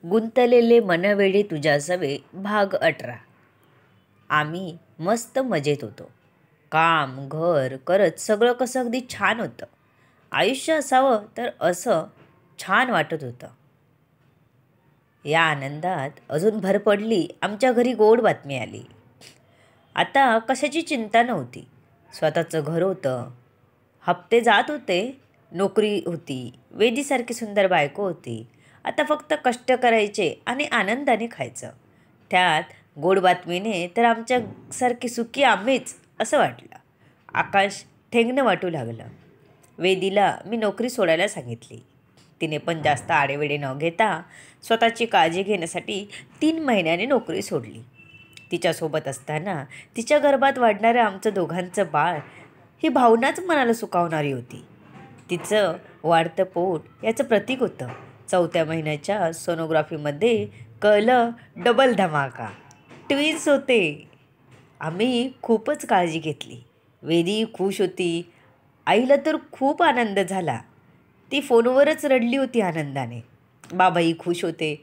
गुंतलेले मनवेडे तुझ्या सवे भाग 18. आम्ही मस्त मजेत होतो. काम घर करत सगळं कसं अगदी छान होतं. आयुष्य असावं तर असं छान वाटत होतं. या आनंदात अजून भर पडली. आमच्या घरी गोड बातमी आली. आता कशाची चिंता नव्हती. स्वतःचं घर होतं, हप्ते जात होते, नोकरी होती, वेदीसारखी सुंदर बायको होती. आता फक्त कष्ट करायचे आणि आनंदाने खायचं. त्यात गोड बातमीने तर आमच्यासारखी सुखी आम्हीच असं वाटलं. आकाश ठेंगणं वाटू लागलं. वेदीला मी नोकरी सोडायला सांगितली. तिने पण जास्त आडेवेडे न घेता स्वतःची काळजी घेण्यासाठी 3 महिन्याने नोकरी सोडली. तिच्यासोबत असताना तिच्या गर्भात वाढणारं आमचं दोघांचं बाळ ही भावनाच मनाला सुखावणारी होती. तिचं वाढतं पोट याचं प्रतीक होतं. 4थ्या महिन्याच्या सोनोग्राफीमध्ये कळलं डबल धमाका, ट्विन्स होते. आम्ही खूपच काळजी घेतली. वेदी खुश होती. आईला तर खूप आनंद झाला. ती फोनवरच रडली होती आनंदाने. बाबाही खुश होते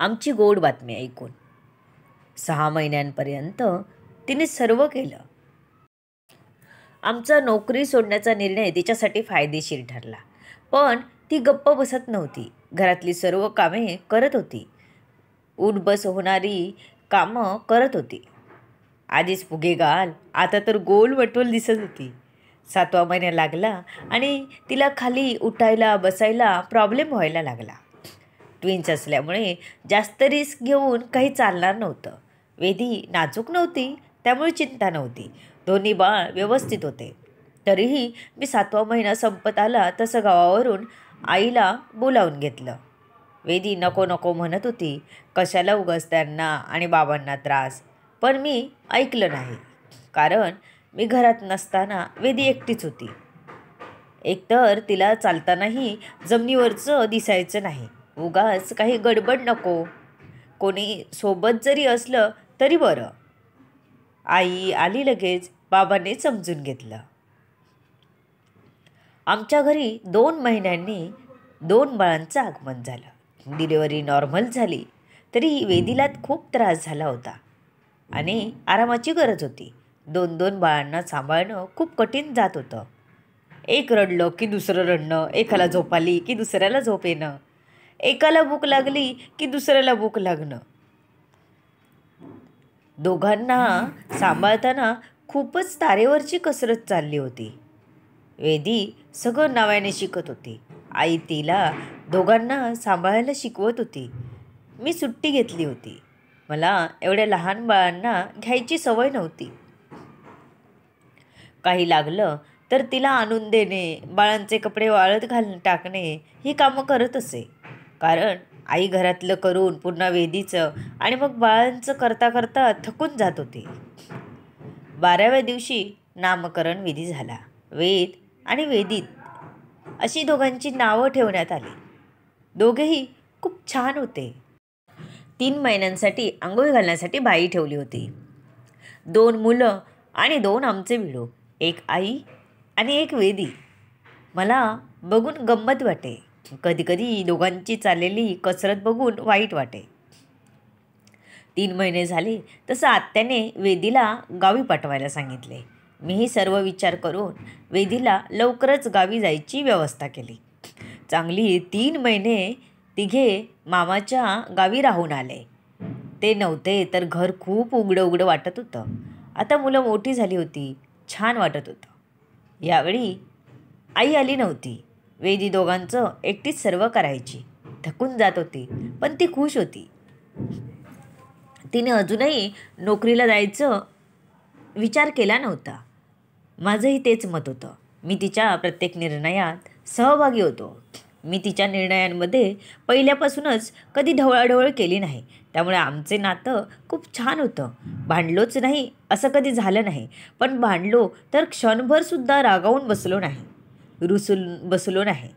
आमची गोड बातमी ऐकून. 6 महिन्यांपर्यंत तिने सर्व केलं. आमचा नोकरी सोडण्याचा निर्णय तिच्यासाठी फायदेशीर ठरला. पण ती गप्प बसत नव्हती. घरातली सर्व कामे करत होती. उठबस होणारी कामं करत होती. आधीच फुगे गाल, आता तर गोल वटवल दिसत होती. 7वा महिना लागला आणि तिला खाली उठायला बसायला प्रॉब्लेम व्हायला लागला. ट्विन्स असल्यामुळे जास्त रिस्क घेऊन काही चालणार नव्हतं. वेदी नाजूक नव्हती, त्यामुळे चिंता नव्हती. दोन्ही बाळ व्यवस्थित होते. तरीही मी 7वा महिना संपत आला तसं गावावरून आईला बोलावून घेतलं. वेदी नको नको म्हणत होती. कशाला उगाच त्यांना आणि बाबांना त्रास. पण मी ऐकलं नाही. कारण मी घरात नसताना वेदी एकटीच होती. एकतर तिला चालतानाही जमिनीवरचं दिसायचं नाही. उगाच काही गडबड नको. कोणी सोबत जरी असलं तरी बरं. आई आली लगेच. बाबांनी समजून घेतलं. आमच्या घरी 2 महिन्यांनी 2 बाळांचं आगमन झालं. डिलिव्हरी नॉर्मल झाली. तरी वेदीला खूप त्रास झाला होता आणि आरामाची गरज होती. 2 बाळांना सांभाळणं खूप कठीण जात होतं. एक रडलं की दुसरं रडणं, एकाला झोप आली की दुसऱ्याला झोप येणं, एकाला भूक लागली की दुसऱ्याला भूक लागणं. दोघांना सांभाळताना खूपच तारेवरची कसरत चालली होती. वेदी सगळं नव्याने शिकत होती. आई तिला दोघांना सांभाळायला शिकवत होती. मी सुट्टी घेतली होती. मला एवढ्या लहान बाळांना घ्यायची सवय नव्हती. काही लागलं तर तिला आणून देणे, बाळांचे कपडे वाळत घालून टाकणे ही कामं करत असे. कारण आई घरातलं करून पुन्हा वेदीचं आणि मग बाळांचं करता करता थकून जात होती. 12व्या दिवशी नामकरण विधी झाला. वेद आणि वेदित अशी दोघांची नावं ठेवण्यात आली. दोघेही खूप छान होते. 3 महिन्यांसाठी आंघोळ घालण्यासाठी बाई ठेवली होती. 2 मुलं आणि 2 आमचे भिडू. एक आई आणि एक वेदी. मला बघून गंमत वाटे. कधीकधी दोघांची चाललेली कसरत बघून वाईट वाटे. 3 महिने झाले तसं आत्याने वेदीला गावी पाठवायला सांगितले. मीही सर्व विचार करून वेदीला लवकरच गावी जायची व्यवस्था केली. चांगली 3 महिने तिघे मामाच्या गावी राहून आले. ते नव्हते तर घर खूप उघडं उघडं वाटत होतं. आता मुलं मोठी झाली होती. छान वाटत होतं. यावेळी आई आली नव्हती. वेदी दोघांचं एकटीच सर्व करायची. थकून जात होती पण ती खुश होती. तिने अजूनही नोकरीला जायचं विचार केला नव्हता. माझंही तेच मत होतं. मी तिच्या प्रत्येक निर्णयात सहभागी होतो. मी तिच्या निर्णयांमध्ये पहिल्यापासूनच कधी ढवळाढवळ केली नाही. त्यामुळे आमचे नातं खूप छान होतं. भांडलोच नाही असं कधी झालं नाही. पण भांडलो तर क्षणभरसुद्धा रागावून बसलो नाही, रुसून बसलो नाही.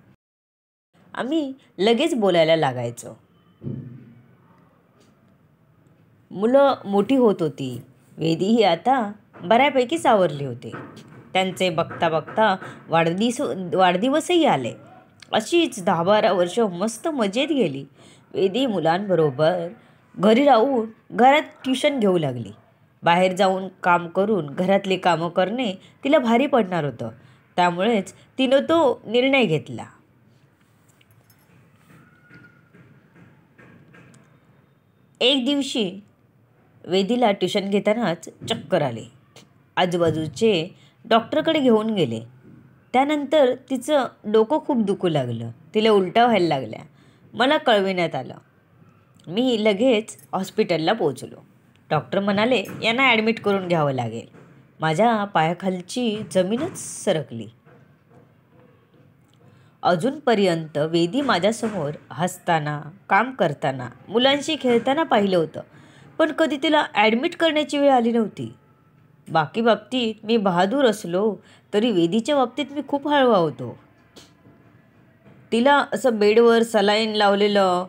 आम्ही लगेच बोलायला लागायचो. मुलं मोठी होत होती. वेदीही आता बऱ्यापैकी सावरली होते. त्यांचे बघता बघता वाढदिवसही आले. अशीच 10-12 वर्ष मस्त मजेत गेली. वेदी मुलांबरोबर घरी राहून घरात ट्युशन घेऊ लागली. बाहेर जाऊन काम करून घरातली कामं करणे तिला भारी पडणार होतं. त्यामुळेच तिनं तो निर्णय घेतला. एक दिवशी वेदीला ट्युशन घेतानाच चक्कर आले. आजूबाजूचे डॉक्टरकडे घेऊन गेले. त्यानंतर तिचं डोकं खूप दुखू लागलं. तिला उलट्या व्हायला लागल्या. मला कळविण्यात आलं. मी लगेच हॉस्पिटलला पोहोचलो. डॉक्टर म्हणाले यांना ॲडमिट करून घ्यावं लागेल. माझ्या पायाखालची जमीनच सरकली. अजूनपर्यंत वेदी माझ्यासमोर हसताना, काम करताना, मुलांशी खेळताना पाहिलं होतं. पण कधी तिला ॲडमिट करण्याची वेळ आली नव्हती. बाकी बाबतीत मी बहादूर असलो तरी वेदीच्या बाबतीत मी खूप हळवा होतो. तिला असं बेडवर सलाईन लावलेलं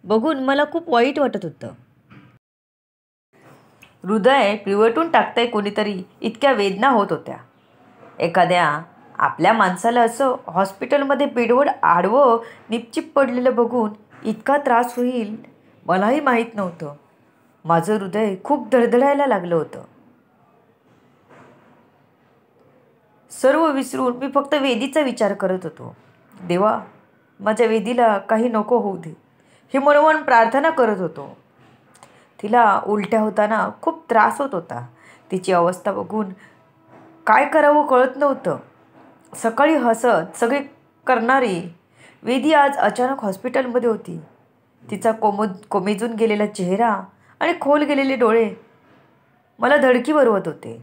बघून मला खूप वाईट वाटत होतं. हृदय पिवटून टाकतंय कोणीतरी इतक्या वेदना होत होत्या. एखाद्या आपल्या माणसाला असं हॉस्पिटलमध्ये बेडवर आडवं निपचिप पडलेलं बघून इतका त्रास होईल मलाही माहीत नव्हतं. माझं हृदय खूप धडधडायला लागलं होतं. सर्व विसरून मी फक्त वेदीचा विचार करत होतो. देवा, माझ्या वेदीला काही नको होऊ दे, हे मनोमन प्रार्थना करत होतो. तिला उलट्या होताना खूप त्रास होत होता. तिची अवस्था बघून काय करावं कळत नव्हतं. सकाळी हसत सगळे करणारी वेदी आज अचानक हॉस्पिटलमध्ये होती. तिचा कोमेजून गेलेला चेहरा आणि खोल गेलेले डोळे मला धडकी भरवत होते.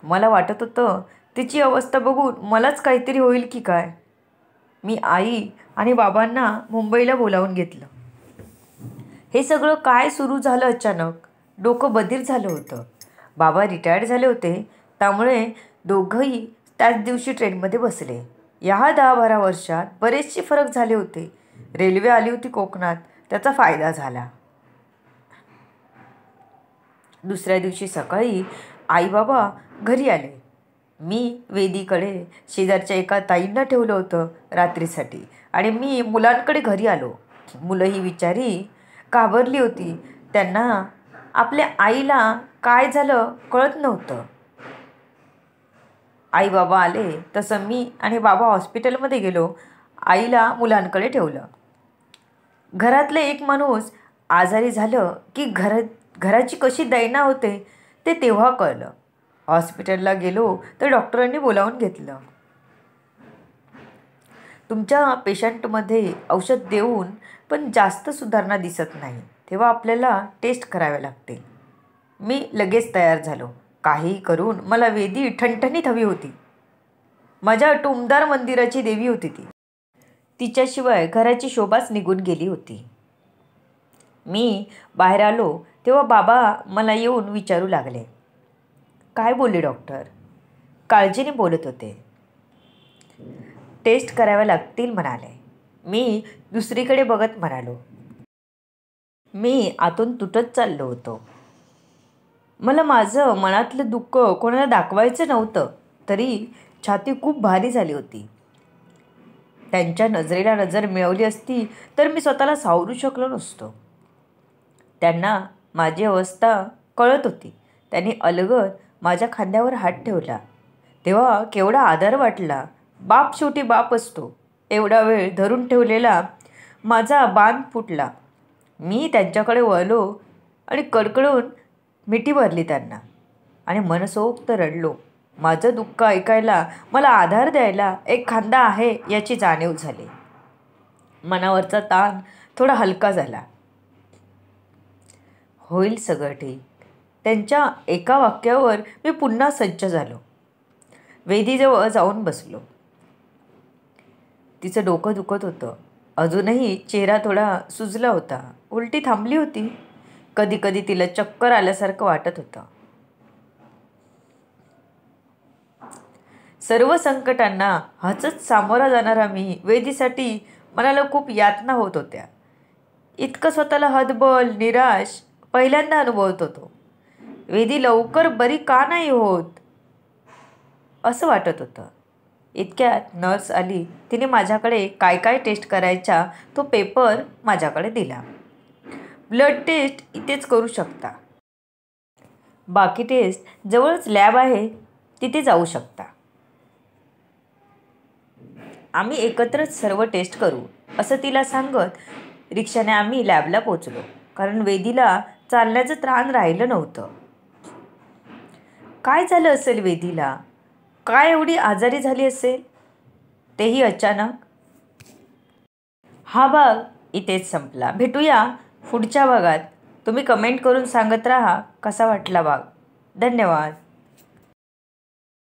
मला वाटत होतं तिची अवस्था बघून मलाच काहीतरी होईल की काय. मी आई आणि बाबांना मुंबईला बोलावून घेतलं. हे सगळं काय सुरू झालं अचानक. डोकं बधीर झालं होतं. बाबा रिटायर्ड झाले होते, त्यामुळे दोघंही त्याच दिवशी ट्रेनमध्ये बसले. या 10-12 वर्षात बरेचसे फरक झाले होते. रेल्वे आली होती कोकणात, त्याचा फायदा झाला. दुसऱ्या दिवशी सकाळी आई बाबा घरी आले. मी वेदीकडे शेजारच्या एका ताईंना ठेवलं होतं रात्रीसाठी आणि मी मुलांकडे घरी आलो. मुलं ही बिचारी घाबरली होती. त्यांना आपल्या आईला काय झालं कळत नव्हतं. आई बाबा आले तसं मी आणि बाबा हॉस्पिटलमध्ये गेलो. आईला मुलांकडे ठेवलं. घरातलं एक माणूस आजारी झालं की घराची कशी दैना होते ते तेव्हा कळलं. हॉस्पिटलला गेलो तर डॉक्टरांनी बोलावून घेतलं. तुमच्या पेशंटमध्ये औषध देऊन पण जास्त सुधारणा दिसत नाही, तेव्हा आपल्याला टेस्ट करावे लागते. मी लगेच तयार झालो. काही करून मला वेदी ठणठणीत हवी होती. माझ्या टुमदार मंदिराची देवी होती ती. तिच्याशिवाय घराची शोभाच निघून गेली होती. मी बाहेर आलो तेव्हा बाबा मला येऊन विचारू लागले. काय बोलले डॉक्टर? काळजीने बोलत होते. टेस्ट कराव्या लागतील म्हणाले. मी दुसरीकडे बघत म्हणालो. मी आतून तुटत चाललो होतो. मला माझं मनातलं दुःख कोणाला दाखवायचं नव्हतं, तरी छाती खूप भारी झाली होती. त्यांच्या नजरेला नजर मिळवली असती तर मी स्वतःला सावरू शकलो नसतो. त्यांना माझी अवस्था कळत होती. त्यांनी अलगद माझ्या खांद्यावर हात ठेवला. तेव्हा केवढा आधार वाटला. बाप शेवटी बाप असतो. एवढा वेळ धरून ठेवलेला माझा बांध फुटला. मी त्यांच्याकडे वळलो आणि कडकडून मिठी भरली त्यांना आणि मनसोक्त रडलो. माझं दुःख ऐकायला, मला आधार द्यायला एक खांदा आहे याची जाणीव झाली. मनावरचा ताण थोडा हलका झाला. होईल सगळं ठीक. त्यांच्या एका वाक्यावर मी पुन्हा सज्ज झालो. वेदीजवळ जाऊन बसलो. तिचं डोकं दुखत होतं. अजूनही चेहरा थोडा सुजला होता. उलटी थांबली होती. कधी कधी तिला चक्कर आल्यासारखं वाटत होतं. सर्व संकटांना हसत सामोरा जाणारा मी वेदीसाठी मनाला खूप यातना होत होत्या. इतकं स्वतःला हतबल, निराश पहिल्यांदा अनुभवत होतो. वेदी लवकर बरी का नाही होत असं वाटत होतं. इतक्यात नर्स आली. तिने माझ्याकडे काय काय टेस्ट करायच्या तो पेपर माझ्याकडे दिला. ब्लड टेस्ट इथेच करू शकता. बाकी टेस्ट जवळच लॅब आहे, तिथे जाऊ शकता. आम्ही एकत्रच सर्व टेस्ट करू असं तिला सांगत रिक्षाने आम्ही लॅबला पोचलो. कारण वेदीला चालण्याचं त्राण राहिलं नव्हतं. काय झालं असेल वेदीला? काय एवढी आजारी झाली असेल, तेही अचानक? हा भाग इथेच संपला. भेटूया पुढच्या भागात. तुम्ही कमेंट करून सांगत राहा कसा वाटला भाग. धन्यवाद.